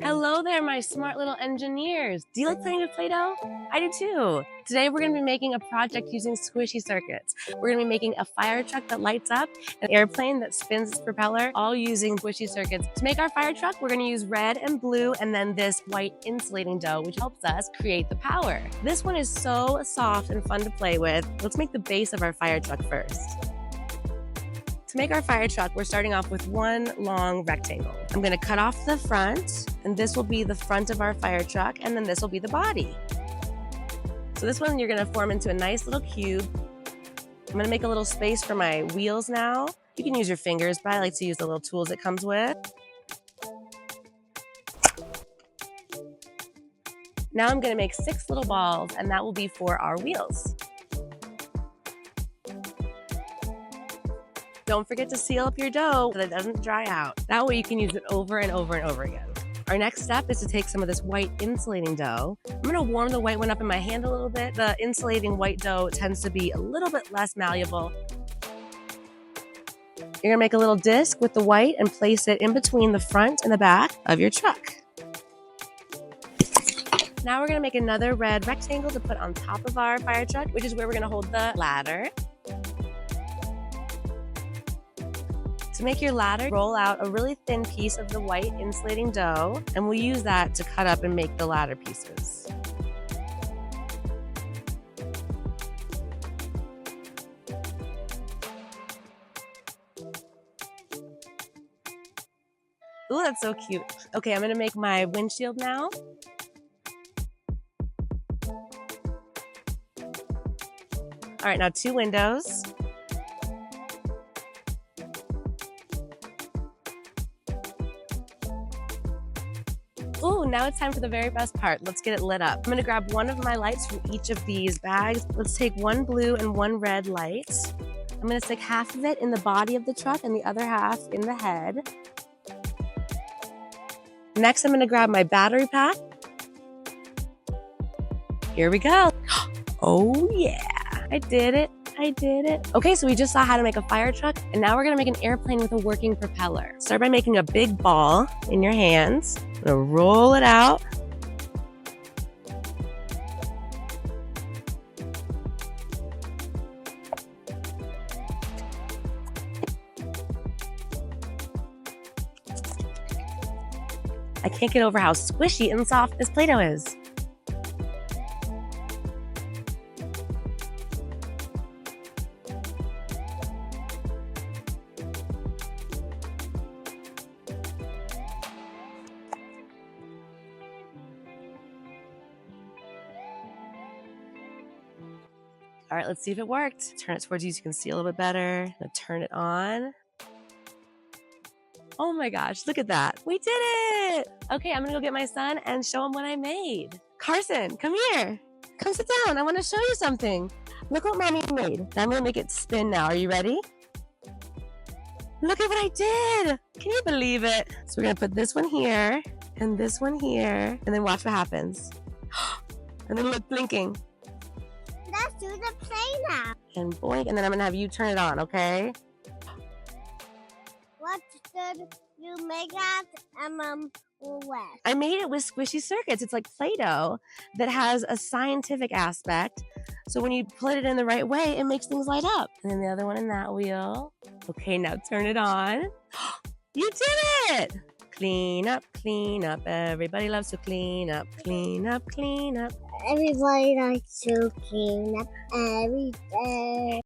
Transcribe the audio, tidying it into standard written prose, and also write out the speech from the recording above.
Hello there, my smart little engineers. Do you like playing with Play-Doh? I do too. Today we're going to be making a project using squishy circuits. We're going to be making a fire truck that lights up, an airplane that spins its propeller, all using squishy circuits. To make our fire truck, we're going to use red and blue and then this white insulating dough, which helps us create the power. This one is so soft and fun to play with. Let's make the base of our fire truck first. To make our fire truck, we're starting off with one long rectangle. I'm gonna cut off the front, and this will be the front of our fire truck, and then this will be the body. So this one you're gonna form into a nice little cube. I'm gonna make a little space for my wheels now. You can use your fingers, but I like to use the little tools it comes with. Now I'm gonna make 6 little balls, and that will be for our wheels. Don't forget to seal up your dough so that it doesn't dry out. That way you can use it over and over and over again. Our next step is to take some of this white insulating dough. I'm gonna warm the white one up in my hand a little bit. The insulating white dough tends to be a little bit less malleable. You're gonna make a little disc with the white and place it in between the front and the back of your truck. Now we're gonna make another red rectangle to put on top of our fire truck, which is where we're gonna hold the ladder. To make your ladder, roll out a really thin piece of the white insulating dough, and we'll use that to cut up and make the ladder pieces. Ooh, that's so cute. Okay, I'm gonna make my windshield now. All right, now 2 windows. Ooh, now it's time for the very best part. Let's get it lit up. I'm gonna grab one of my lights from each of these bags. Let's take one blue and one red light. I'm gonna stick half of it in the body of the truck and the other half in the head. Next, I'm gonna grab my battery pack. Here we go. Oh yeah, I did it. I did it. Okay, so we just saw how to make a fire truck, and now we're gonna make an airplane with a working propeller. Start by making a big ball in your hands. I'm gonna roll it out. I can't get over how squishy and soft this Play-Doh is. All right, let's see if it worked. Turn it towards you so you can see a little bit better. I'm gonna turn it on. Oh my gosh, look at that. We did it. Okay, I'm gonna go get my son and show him what I made. Carson, come here. Come sit down. I wanna show you something. Look what Mommy made. Now I'm gonna make it spin now. Are you ready? Look at what I did. Can you believe it? So we're gonna put this one here and this one here, and then watch what happens. And then look, blinking. Let's do the play now. And boink, and then I'm gonna have you turn it on, okay? What did you make that? What? I made it with squishy circuits. It's like Play-Doh that has a scientific aspect. So when you put it in the right way, it makes things light up. And then the other one in that wheel. Okay, now turn it on. You did it! Clean up, clean up. Everybody loves to clean up, clean up, clean up. Everybody likes to clean up every day.